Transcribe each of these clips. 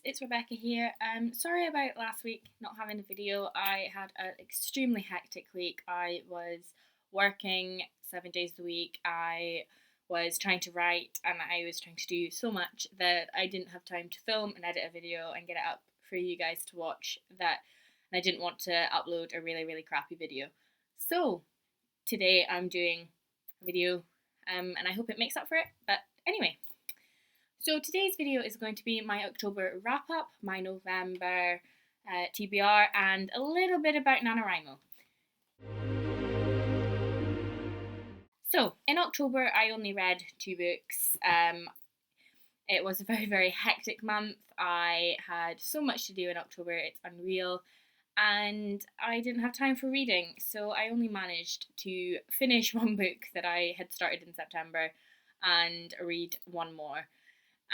it's Rebecca here. Sorry about last week not having a video. I had an extremely hectic week. I was working 7 days a week. I was trying to write and I was trying to do so much that I didn't have time to film and edit a video and get it up for you guys to watch and I didn't want to upload a really crappy video. So today I'm doing a video and I hope it makes up for it. But anyway. So today's video is going to be my October wrap up, my November TBR, and a little bit about NaNoWriMo. So in October I only read 2 books. It was a very hectic month. I had so much to do in October, it's unreal. And I didn't have time for reading, so I only managed to finish 1 book that I had started in September and read 1 more.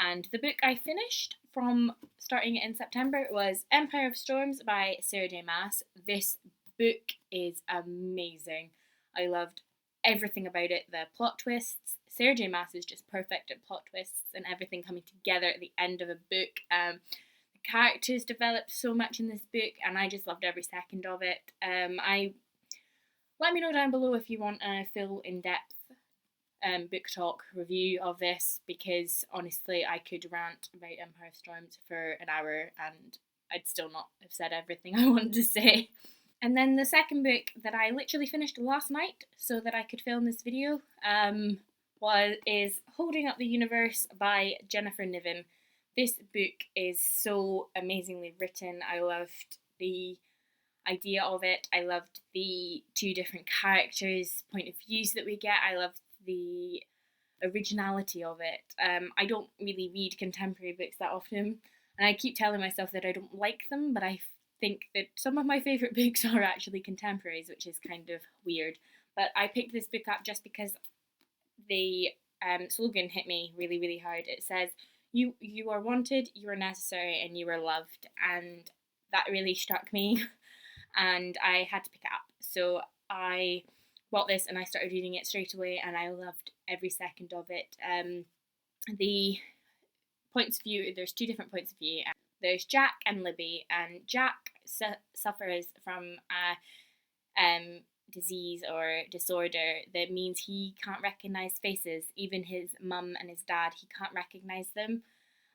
And the book I finished from starting it in September was Empire of Storms by Sarah J. Maas. This book is amazing. I loved everything about it. The plot twists. Sarah J. Maas is just perfect at plot twists and everything coming together at the end of a book. The characters developed so much in this book and I just loved every second of it. Let me know down below if you want a full in-depth book talk review of this, because honestly I could rant about Empire of Storms for an hour and I'd still not have said everything I wanted to say. And then the second book that I literally finished last night so that I could film this video is Holding Up the Universe by Jennifer Niven. This book is so amazingly written. I loved the idea of it. I loved the 2 different characters' point of views that we get. I loved the originality of it. I don't really read contemporary books that often, and I keep telling myself that I don't like them, but I think that some of my favourite books are actually contemporaries, which is kind of weird. But I picked this book up just because the slogan hit me really hard. It says, you are wanted, you are necessary, and you are loved, and that really struck me and I had to pick it up. So I bought this and I started reading it straight away and I loved every second of it. The points of view, there's 2 different points of view. There's Jack and Libby, and Jack suffers from a disease or disorder that means he can't recognise faces. Even his mum and his dad, he can't recognise them,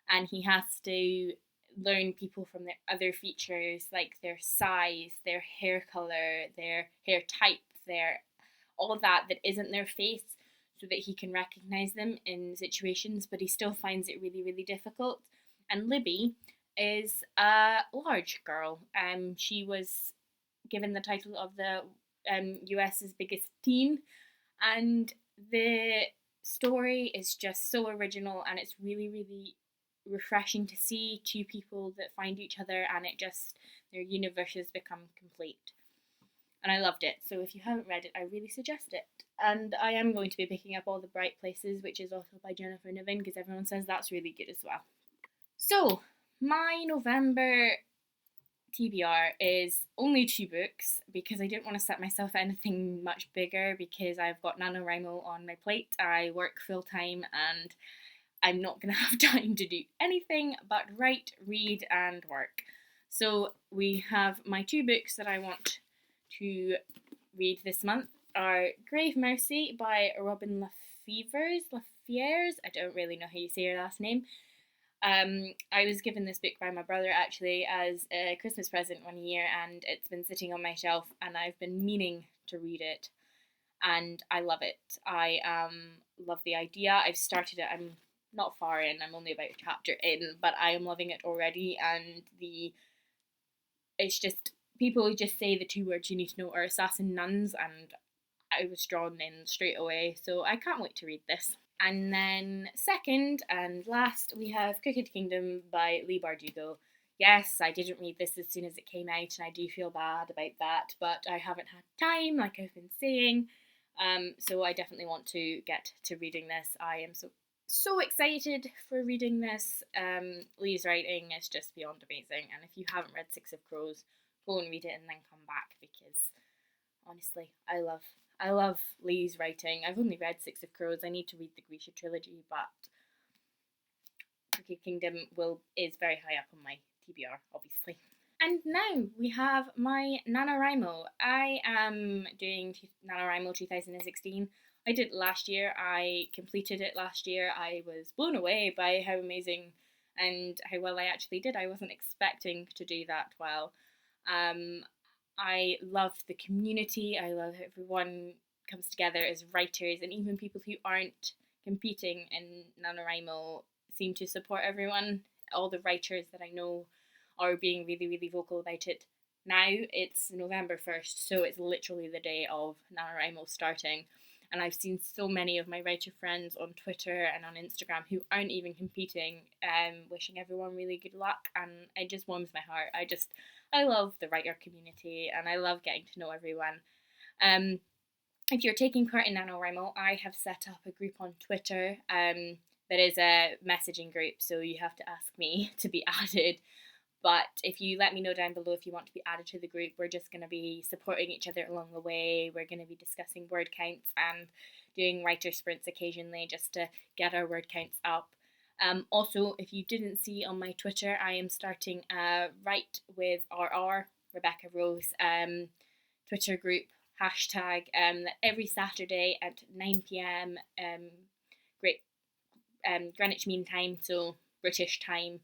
and he has to learn people from their other features like their size, their hair colour, their hair type, their all that isn't their face, so that he can recognise them in situations, but he still finds it really difficult. And Libby is a large girl. She was given the title of the US's biggest teen, and the story is just so original and it's really refreshing to see 2 people that find each other and their universes become complete. And I loved it. So if you haven't read it, I really suggest it. And I am going to be picking up All the Bright Places, which is also by Jennifer Niven, because everyone says that's really good as well. So my November TBR is only 2 books because I didn't want to set myself anything much bigger, because I've got NaNoWriMo on my plate. I work full time and I'm not going to have time to do anything but write, read and work. So we have my 2 books that I want to read this month are Grave Mercy by Robin Lafiers. I don't really know how you say her last name. I was given this book by my brother actually as a Christmas present 1 year, and it's been sitting on my shelf and I've been meaning to read it and I love it. I love the idea. I've started it. I'm not far in. I'm only about a chapter in, but I am loving it already. And it's just, people just say the 2 words you need to know are assassin nuns, and I was drawn in straight away. So I can't wait to read this. And then second and last, we have Crooked Kingdom by Leigh Bardugo. Yes, I didn't read this as soon as it came out, and I do feel bad about that, but I haven't had time, like I've been saying. So I definitely want to get to reading this. I am so excited for reading this. Leigh's writing is just beyond amazing, and if you haven't read 6 of Crows, go and read it and then come back, because honestly, I love Leigh's writing. I've only read 6 of Crows. I need to read the Grisha trilogy, but Wicked Kingdom is very high up on my TBR, obviously. And now we have my NaNoWriMo. I am doing NaNoWriMo 2016. I did it last year. I completed it last year. I was blown away by how amazing and how well I actually did. I wasn't expecting to do that well. I loved the community. I love how everyone comes together as writers, and even people who aren't competing in NaNoWriMo seem to support everyone. All the writers that I know are being really, really vocal about it. Now it's November 1st, so it's literally the day of NaNoWriMo starting. And I've seen so many of my writer friends on Twitter and on Instagram who aren't even competing, wishing everyone really good luck, and it just warms my heart. I love the writer community, and I love getting to know everyone. If you're taking part in NaNoWriMo, I have set up a group on Twitter that is a messaging group, so you have to ask me to be added. But if you let me know down below if you want to be added to the group, we're just going to be supporting each other along the way. We're going to be discussing word counts and doing writer sprints occasionally just to get our word counts up. Also, if you didn't see on my Twitter, I am starting a Write with RR, Rebecca Rose, Twitter group, hashtag, every Saturday at 9 p.m. Greenwich Mean Time, so British time.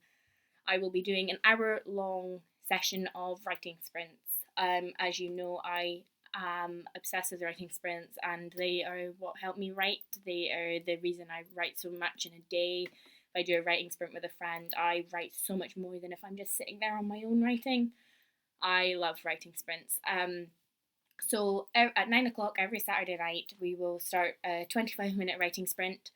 I will be doing an hour-long session of writing sprints. As you know, I am obsessed with writing sprints, and they are what help me write. They are the reason I write so much in a day. If I do a writing sprint with a friend, I write so much more than if I'm just sitting there on my own writing. I love writing sprints. So at 9 o'clock every Saturday night, we will start a 25-minute writing sprint.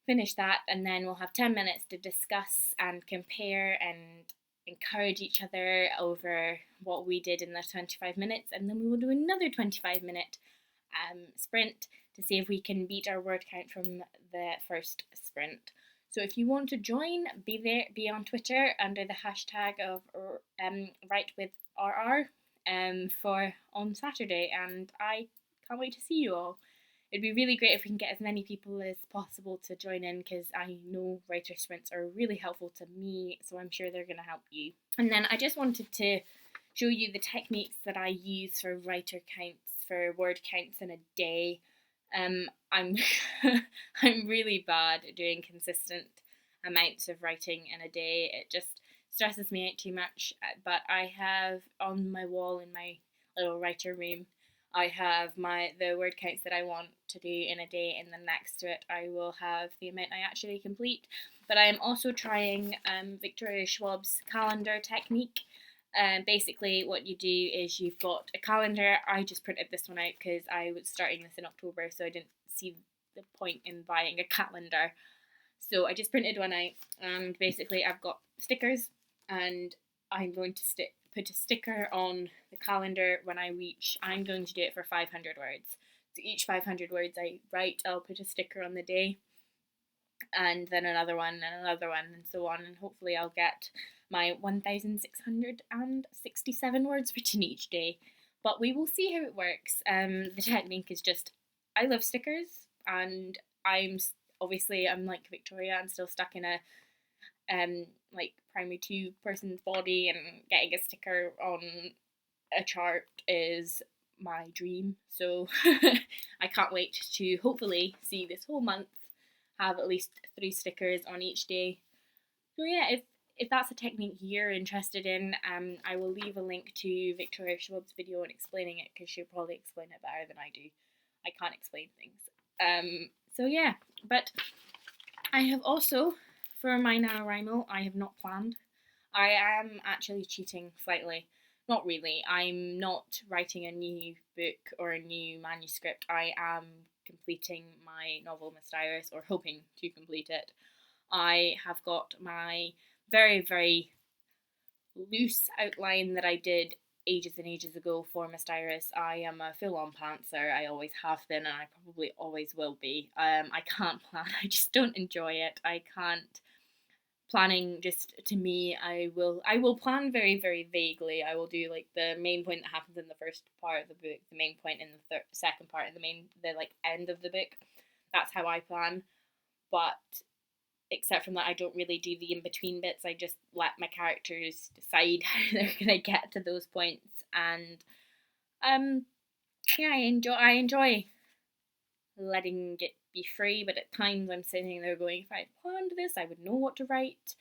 Finish that, and then we'll have 10 minutes to discuss and compare and encourage each other over what we did in the 25 minutes, and then we will do another 25-minute sprint to see if we can beat our word count from the first sprint. So if you want to join, be on Twitter under the hashtag of Write with RR for on Saturday, and I can't wait to see you all. It'd be really great if we can get as many people as possible to join in, because I know writer sprints are really helpful to me, so I'm sure they're going to help you. And then I just wanted to show you the techniques that I use for writer counts, for word counts in a day. I'm I'm really bad at doing consistent amounts of writing in a day. It just stresses me out too much. But I have on my wall in my little writer room, I have the word counts that I want to do in a day, and then next to it I will have the amount I actually complete. But I am also trying Victoria Schwab's calendar technique. Basically what you do is you've got a calendar. I just printed this one out because I was starting this in October, so I didn't see the point in buying a calendar. So I just printed one out, and basically I've got stickers, and I'm going to put a sticker on the calendar when I reach. I'm going to do it for 500 words. So each 500 words I write, I'll put a sticker on the day, and then another one, and so on, and hopefully I'll get my 1,667 words written each day. But we will see how it works. The technique is just, I love stickers, and I'm like Victoria, I'm still stuck in a like primary 2 person's body, and getting a sticker on a chart is my dream. So I can't wait to hopefully see this whole month have at least 3 stickers on each day. So yeah, if that's a technique you're interested in, I will leave a link to Victoria Schwab's video on explaining it, because she'll probably explain it better than I do. I can't explain things. So yeah, but I have also, for my NaNoWriMo, I have not planned. I am actually cheating slightly. Not really. I'm not writing a new book or a new manuscript. I am completing my novel Mysterious, or hoping to complete it. I have got my very, very loose outline that I did ages and ages ago for Mysterious. I am a full-on pantser. I always have been, and I probably always will be. I can't plan. I just don't enjoy it. I can't. Planning, just to me, I will plan very, very vaguely. I will do like the main point that happens in the first part of the book, the main point in the second part, and the like end of the book. That's how I plan. But except from that, I don't really do the in-between bits. I just let my characters decide how they're gonna get to those points. And yeah, I enjoy letting it be free, but at times I'm sitting there going, if I planned this, I would know what to write.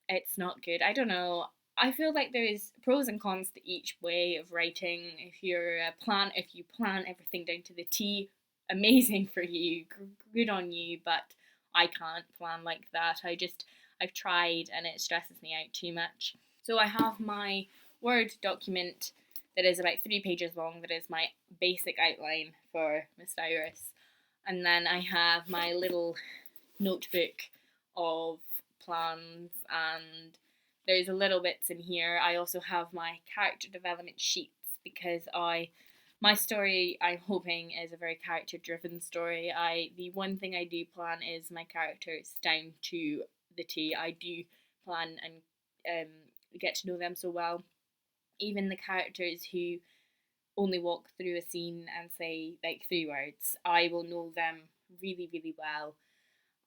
It's not good. I don't know. I feel like there is pros and cons to each way of writing. If you plan everything down to the T, amazing for you, good on you. But I can't plan like that. I've tried and it stresses me out too much. So I have my Word document that is about 3 pages long. That is my basic outline for Miss Iris, and then I have my little notebook of plans, and there's a little bits in here. I also have my character development sheets because my story, I'm hoping, is a very character driven story. The one thing I do plan is my characters down to the T. I do plan and get to know them so well. Even the characters who only walk through a scene and say like 3 words, I will know them really, really well.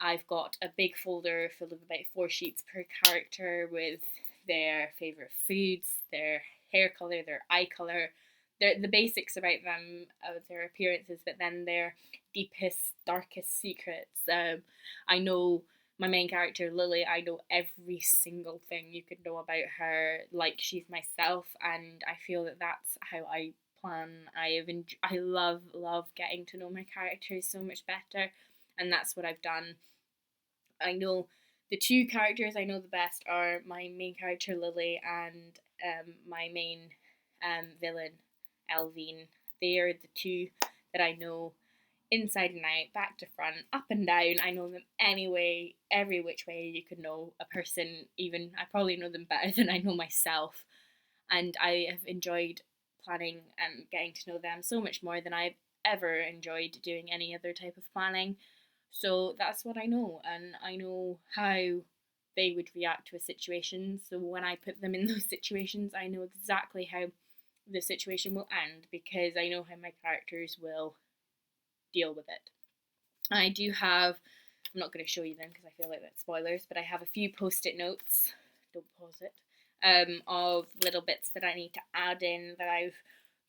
I've got a big folder full of about 4 sheets per character with their favourite foods, their hair colour, their eye colour, the basics about them, their appearances, but then their deepest, darkest secrets. I know my main character, Lily, I know every single thing you could know about her, like she's myself, and I feel that that's how I plan. I love getting to know my characters so much better, and that's what I've done. I know the 2 characters I know the best are my main character Lily and my main villain Elvine. They are the 2 that I know inside and out, back to front, up and down. I know them anyway, every which way you could know a person. Even I probably know them better than I know myself, and I have enjoyed planning and getting to know them so much more than I've ever enjoyed doing any other type of planning. So that's what I know, and I know how they would react to a situation. So when I put them in those situations, I know exactly how the situation will end because I know how my characters will deal with it. I do have, I'm not going to show you them because I feel like that's spoilers, but I have a few post-it notes, don't pause it, of little bits that I need to add in that I've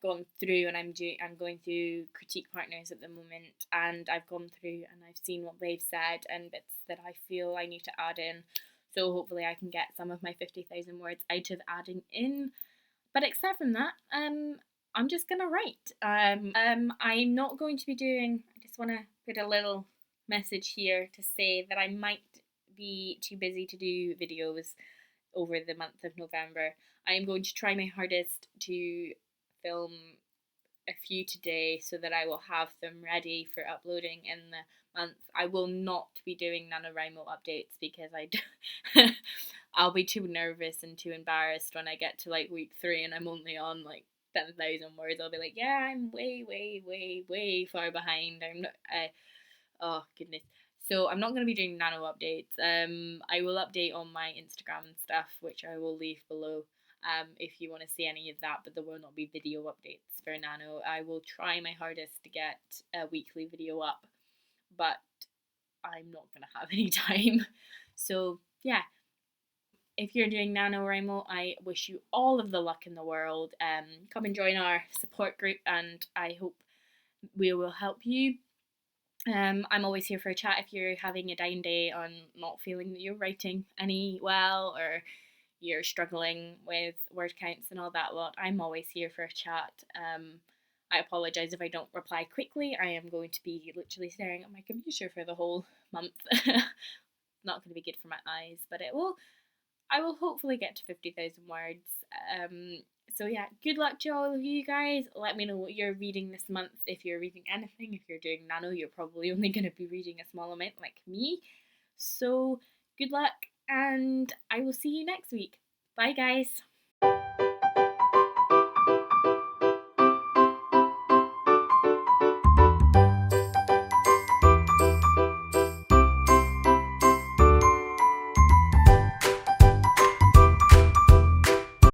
gone through, and I'm going through critique partners at the moment, and I've gone through and I've seen what they've said and bits that I feel I need to add in. So hopefully I can get some of my 50,000 words out of adding in. But except from that, I'm just gonna write. I'm not going to be doing. I just want to put a little message here to say that I might be too busy to do videos over the month of November. I am going to try my hardest to film a few today so that I will have them ready for uploading in the month. I will not be doing NaNoWriMo updates because I'll be too nervous and too embarrassed when I get to like week 3 and I'm only on like 10,000 words. I'll be like, yeah, I'm way far behind. I'm not. Oh goodness. So I'm not going to be doing nano updates. I will update on my Instagram and stuff, which I will leave below. If you want to see any of that, but there will not be video updates for Nano. I will try my hardest to get a weekly video up, but I'm not going to have any time. So yeah, if you're doing NaNoWriMo, I wish you all of the luck in the world. Come and join our support group, and I hope we will help you. I'm always here for a chat if you're having a down day on not feeling that you're writing any well, or you're struggling with word counts and all that lot. I'm always here for a chat. I apologise if I don't reply quickly. I am going to be literally staring at my computer for the whole month. Not going to be good for my eyes, but I will hopefully get to 50,000 words. So yeah, good luck to all of you guys. Let me know what you're reading this month. If you're reading anything, if you're doing nano, you're probably only going to be reading a small amount like me. So good luck, and I will see you next week. Bye guys.